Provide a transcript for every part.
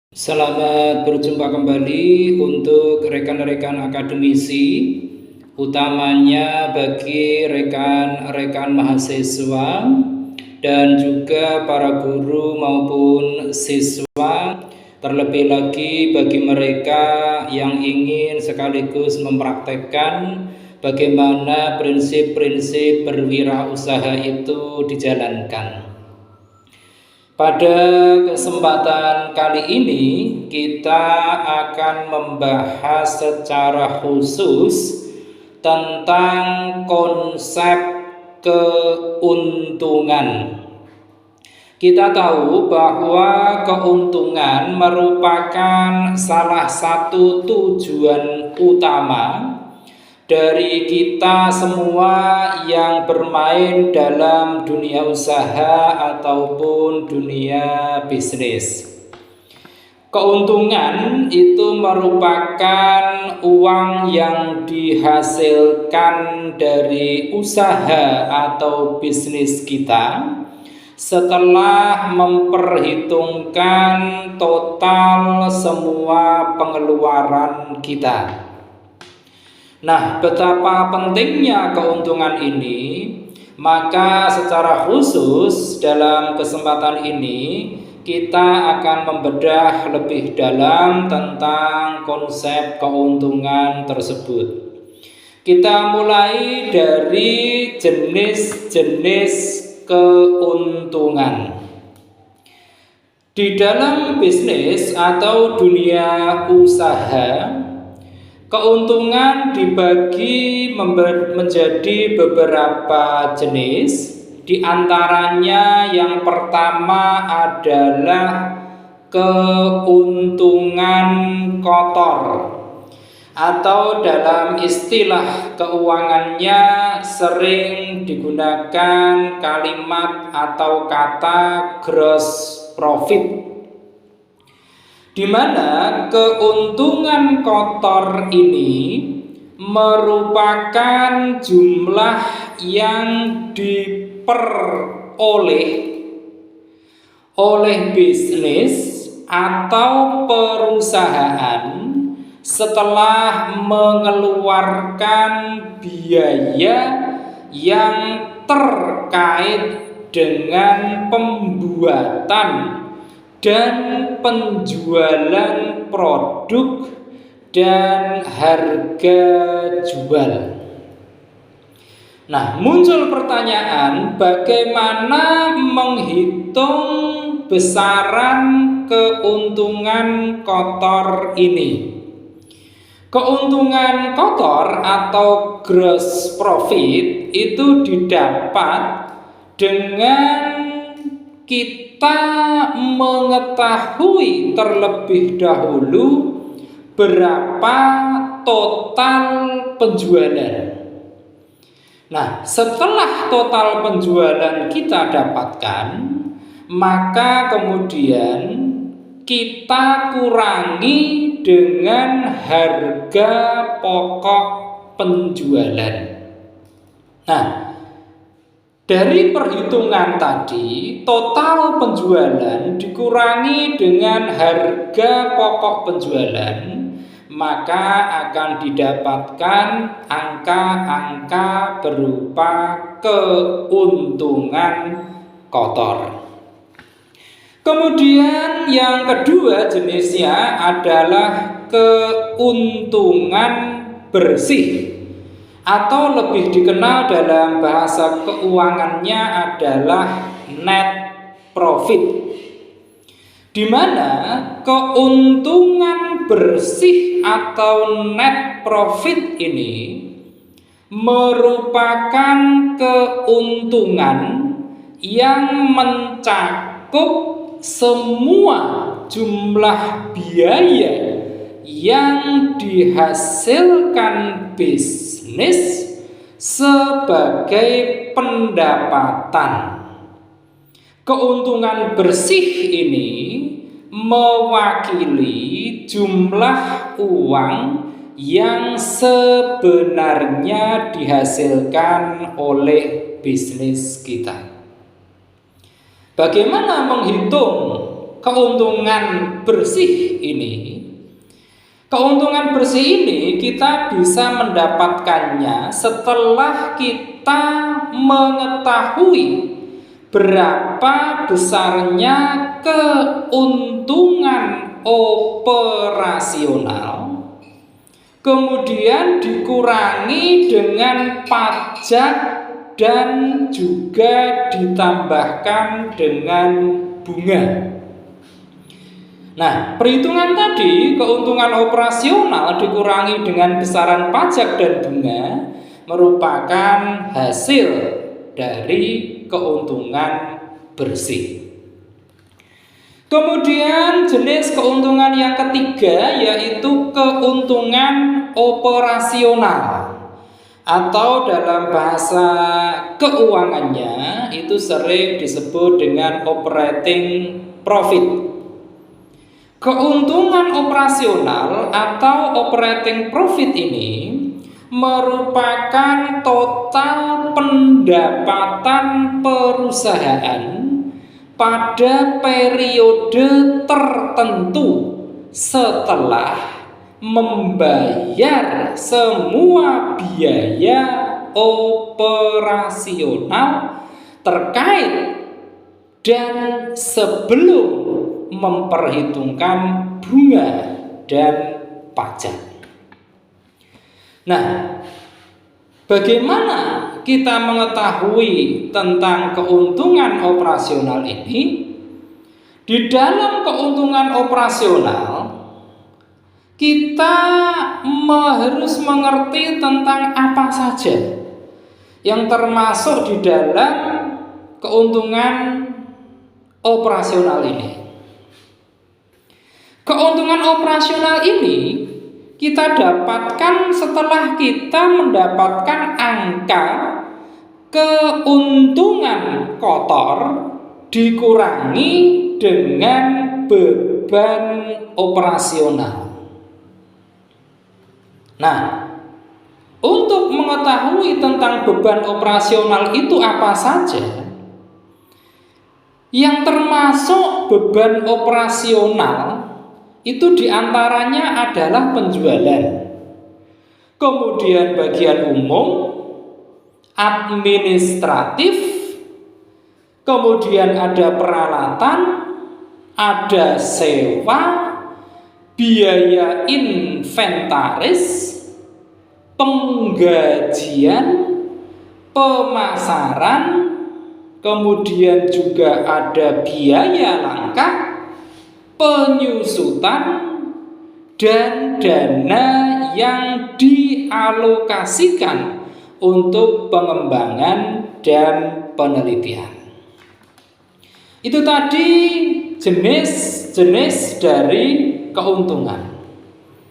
Selamat berjumpa kembali untuk rekan-rekan akademisi, utamanya bagi rekan-rekan mahasiswa dan juga para guru maupun siswa, terlebih lagi bagi mereka yang ingin sekaligus mempraktekkan bagaimana prinsip-prinsip berwirausaha itu dijalankan. Pada kesempatan kali ini kita akan membahas secara khusus tentang konsep keuntungan. Kita tahu bahwa keuntungan merupakan salah satu tujuan utama dari kita semua yang bermain dalam dunia usaha ataupun dunia bisnis. Keuntungan itu merupakan uang yang dihasilkan dari usaha atau bisnis kita setelah memperhitungkan total semua pengeluaran kita. Nah, betapa pentingnya keuntungan ini, maka secara khusus dalam kesempatan ini kita akan membedah lebih dalam tentang konsep keuntungan tersebut. Kita mulai dari jenis-jenis keuntungan. Di dalam bisnis atau dunia usaha, keuntungan dibagi menjadi beberapa jenis. Di antaranya yang pertama adalah keuntungan kotor, atau dalam istilah keuangannya sering digunakan kalimat atau kata gross profit, di mana keuntungan kotor ini merupakan jumlah yang diperoleh oleh bisnis atau perusahaan setelah mengeluarkan biaya yang terkait dengan pembuatan dan penjualan produk dan harga jual. Nah, muncul pertanyaan, bagaimana menghitung besaran keuntungan kotor ini? Keuntungan kotor atau gross profit itu didapat dengan kita mengetahui terlebih dahulu berapa total penjualan. Nah, setelah total penjualan kita dapatkan, maka kemudian kita kurangi dengan harga pokok penjualan. Nah, dari perhitungan tadi, total penjualan dikurangi dengan harga pokok penjualan, maka akan didapatkan angka-angka berupa keuntungan kotor. Kemudian yang kedua jenisnya adalah keuntungan bersih, atau lebih dikenal dalam bahasa keuangannya adalah net profit, di mana keuntungan bersih atau net profit ini merupakan keuntungan yang mencakup semua jumlah biaya yang dihasilkan bisnis sebagai pendapatan. Keuntungan bersih ini mewakili jumlah uang yang sebenarnya dihasilkan oleh bisnis kita. Bagaimana menghitung keuntungan bersih ini, keuntungan bersih ini kita bisa mendapatkannya setelah kita mengetahui berapa besarnya keuntungan operasional, kemudian dikurangi dengan pajak dan juga ditambahkan dengan bunga. Nah, perhitungan tadi, keuntungan operasional dikurangi dengan besaran pajak dan bunga merupakan hasil dari keuntungan bersih. Kemudian jenis keuntungan yang ketiga yaitu keuntungan operasional, atau dalam bahasa keuangannya itu sering disebut dengan operating profit. Keuntungan operasional atau operating profit ini merupakan total pendapatan perusahaan pada periode tertentu setelah membayar semua biaya operasional terkait dan sebelum memperhitungkan bunga dan pajak. Nah, bagaimana kita mengetahui tentang keuntungan operasional ini? Di dalam keuntungan operasional, kita harus mengerti tentang apa saja yang termasuk di dalam keuntungan operasional ini. Keuntungan operasional ini kita dapatkan setelah kita mendapatkan angka keuntungan kotor dikurangi dengan beban operasional. Nah, untuk mengetahui tentang beban operasional itu apa saja, yang termasuk beban operasional itu diantaranya adalah penjualan, kemudian bagian umum, administratif, kemudian ada peralatan, ada sewa, biaya inventaris, penggajian, pemasaran, kemudian juga ada biaya langkah, penyusutan, dan dana yang dialokasikan untuk pengembangan dan penelitian. Itu tadi jenis-jenis dari keuntungan.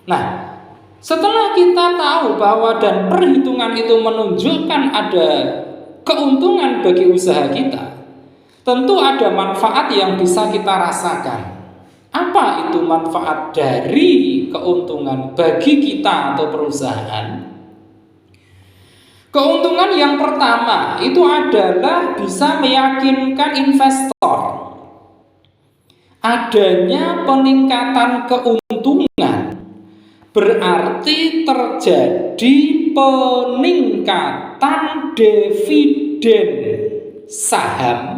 Nah, setelah kita tahu bahwa dan perhitungan itu menunjukkan ada keuntungan bagi usaha kita, tentu ada manfaat yang bisa kita rasakan. Apa itu manfaat dari keuntungan bagi kita atau perusahaan? Keuntungan yang pertama itu adalah bisa meyakinkan investor adanya peningkatan keuntungan, berarti terjadi peningkatan dividen saham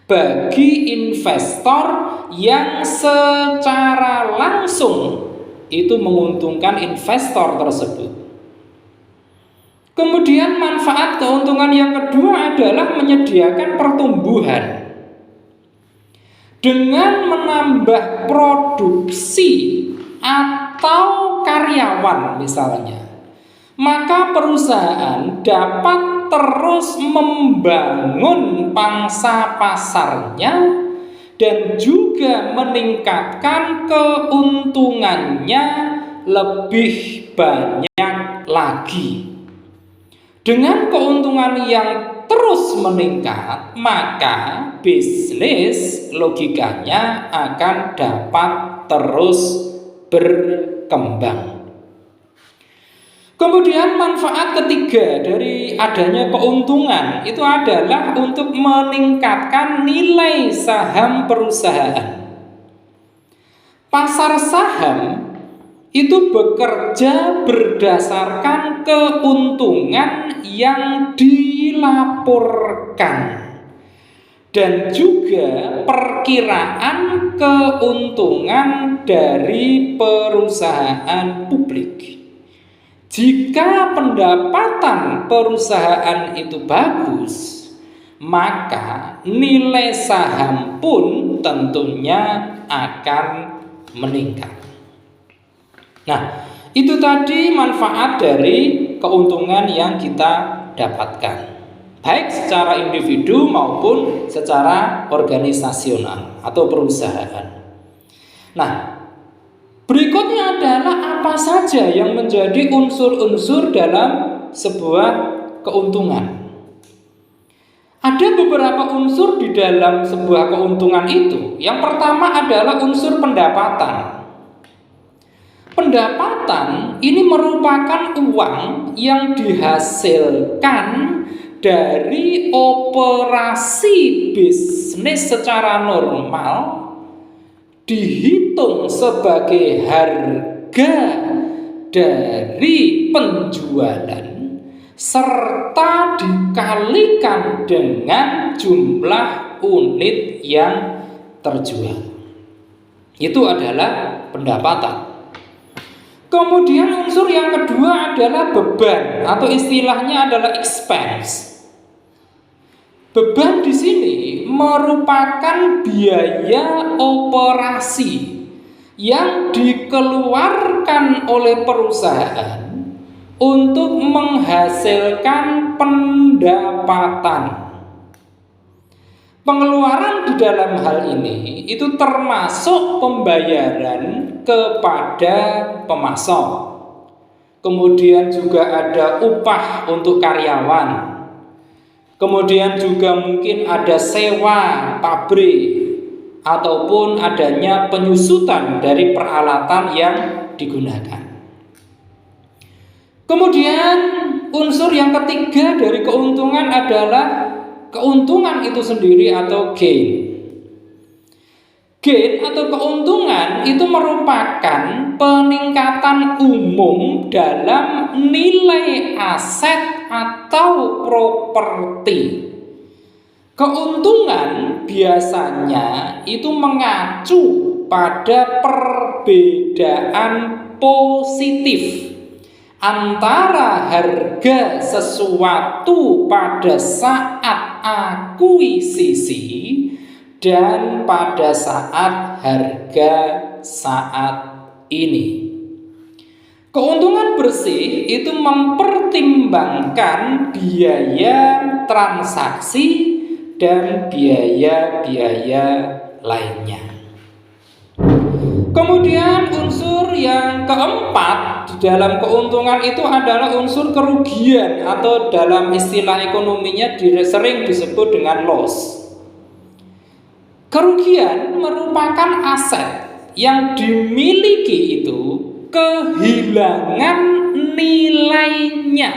bagi investor yang secara langsung itu menguntungkan investor tersebut. Kemudian manfaat keuntungan yang kedua adalah menyediakan pertumbuhan. Dengan menambah produksi atau karyawan misalnya, maka perusahaan dapat terus membangun pangsa pasarnya dan juga meningkatkan keuntungannya lebih banyak lagi. Dengan keuntungan yang terus meningkat, maka bisnis logikanya akan dapat terus berkembang. Kemudian manfaat ketiga dari adanya keuntungan itu adalah untuk meningkatkan nilai saham perusahaan. pasar saham itu bekerja berdasarkan keuntungan yang dilaporkan dan juga perkiraan keuntungan dari perusahaan publik. Jika pendapatan perusahaan itu bagus, maka nilai saham pun tentunya akan meningkat. Nah, itu tadi manfaat dari keuntungan yang kita dapatkan, baik secara individu maupun secara organisasional atau perusahaan. Nah, berikutnya adalah apa saja yang menjadi unsur-unsur dalam sebuah keuntungan. Ada beberapa unsur di dalam sebuah keuntungan itu. Yang pertama adalah unsur pendapatan. Pendapatan ini merupakan uang yang dihasilkan dari operasi bisnis secara normal, dihitung sebagai harga dari penjualan serta dikalikan dengan jumlah unit yang terjual. Itu adalah pendapatan. Kemudian unsur yang kedua adalah beban atau istilahnya adalah expense. Beban di sini merupakan biaya operasi yang dikeluarkan oleh perusahaan untuk menghasilkan pendapatan. Pengeluaran di dalam hal ini itu termasuk pembayaran kepada pemasok. Kemudian juga ada upah untuk karyawan. Kemudian juga mungkin ada sewa pabrik ataupun adanya penyusutan dari peralatan yang digunakan. Kemudian unsur yang ketiga dari keuntungan adalah keuntungan itu sendiri atau gain. Gain atau keuntungan itu merupakan peningkatan umum dalam nilai aset atau properti. Keuntungan biasanya itu mengacu pada perbedaan positif antara harga sesuatu pada saat akuisisi dan pada saat harga saat ini. Keuntungan bersih itu mempertimbangkan biaya transaksi dan biaya-biaya lainnya. Kemudian unsur yang keempat di dalam keuntungan itu adalah unsur kerugian atau dalam istilah ekonominya sering disebut dengan loss. Kerugian merupakan aset yang dimiliki itu kehilangan nilainya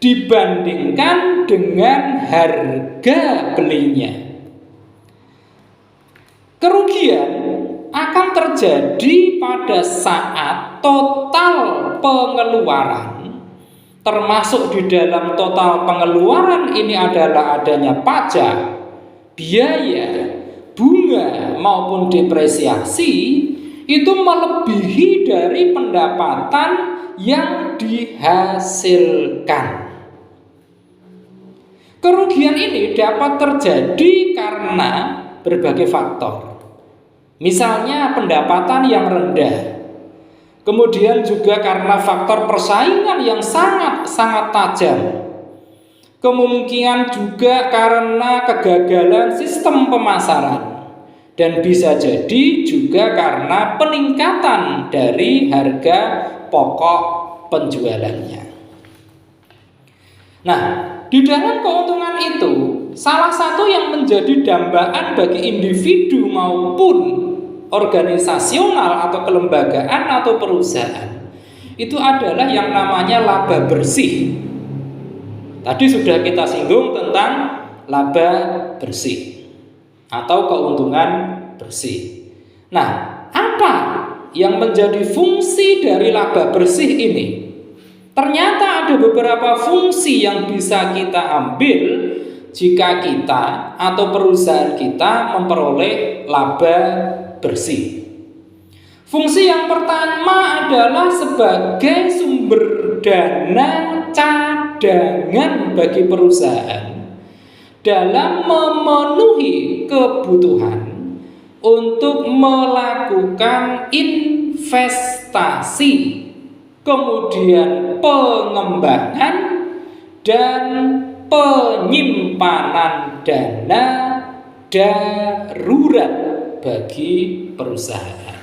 dibandingkan dengan harga belinya. Kerugian akan terjadi pada saat total pengeluaran, termasuk di dalam total pengeluaran ini adalah adanya pajak, biaya, bunga maupun depresiasi, itu melebihi dari pendapatan yang dihasilkan. Kerugian ini dapat terjadi karena berbagai faktor. Misalnya pendapatan yang rendah, kemudian juga karena faktor persaingan yang sangat tajam, kemungkinan juga karena kegagalan sistem pemasaran, dan bisa jadi juga karena peningkatan dari harga pokok penjualannya. Nah, di dalam keuntungan itu, salah satu yang menjadi dambaan bagi individu maupun organisasional atau kelembagaan atau perusahaan itu adalah yang namanya laba bersih. Tadi sudah kita singgung tentang laba bersih atau keuntungan bersih. Nah, apa yang menjadi fungsi dari laba bersih ini, ternyata ada beberapa fungsi yang bisa kita ambil jika kita atau perusahaan kita memperoleh laba bersih. Fungsi yang pertama adalah sebagai sumber dana cadangan bagi perusahaan dalam memenuhi kebutuhan untuk melakukan investasi, kemudian pengembangan dan penyimpanan dana darurat bagi perusahaan.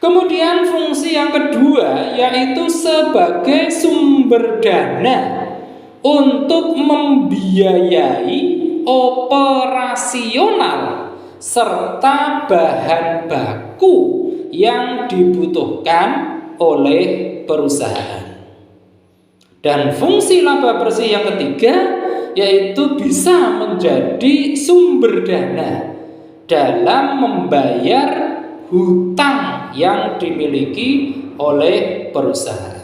Kemudian fungsi yang kedua yaitu sebagai sumber dana untuk membiayai operasional serta bahan baku yang dibutuhkan oleh perusahaan. Dan fungsi laba bersih yang ketiga yaitu bisa menjadi sumber dana dalam membayar hutang yang dimiliki oleh perusahaan.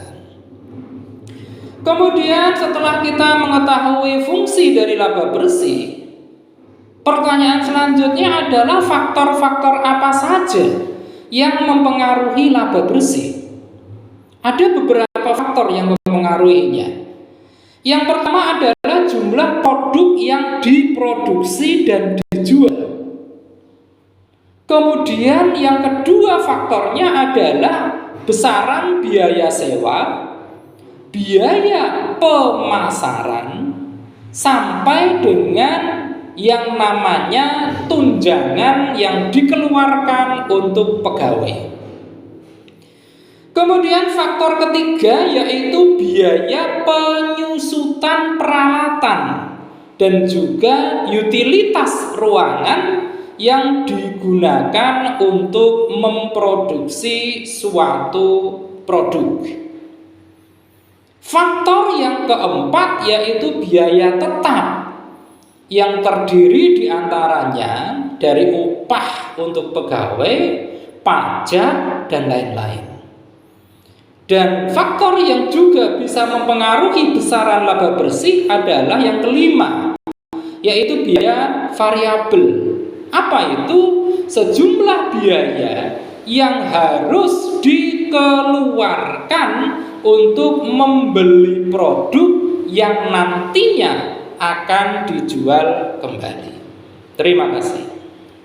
Kemudian setelah kita mengetahui fungsi dari laba bersih, pertanyaan selanjutnya adalah faktor-faktor apa saja yang mempengaruhi laba bersih. Ada beberapa faktor yang mempengaruhinya. Yang pertama adalah jumlah produk yang diproduksi dan dijual. Kemudian yang kedua faktornya adalah besaran biaya sewa, biaya pemasaran, sampai dengan yang namanya tunjangan yang dikeluarkan untuk pegawai. Kemudian faktor ketiga yaitu biaya penyusutan peralatan dan juga utilitas ruangan yang digunakan untuk memproduksi suatu produk. Faktor yang keempat yaitu biaya tetap yang terdiri diantaranya dari upah untuk pegawai, pajak, dan lain-lain. Dan faktor yang juga bisa mempengaruhi besaran laba bersih adalah yang kelima, yaitu biaya variabel. Apa itu? Sejumlah biaya yang harus dikeluarkan untuk membeli produk yang nantinya akan dijual kembali. Terima kasih.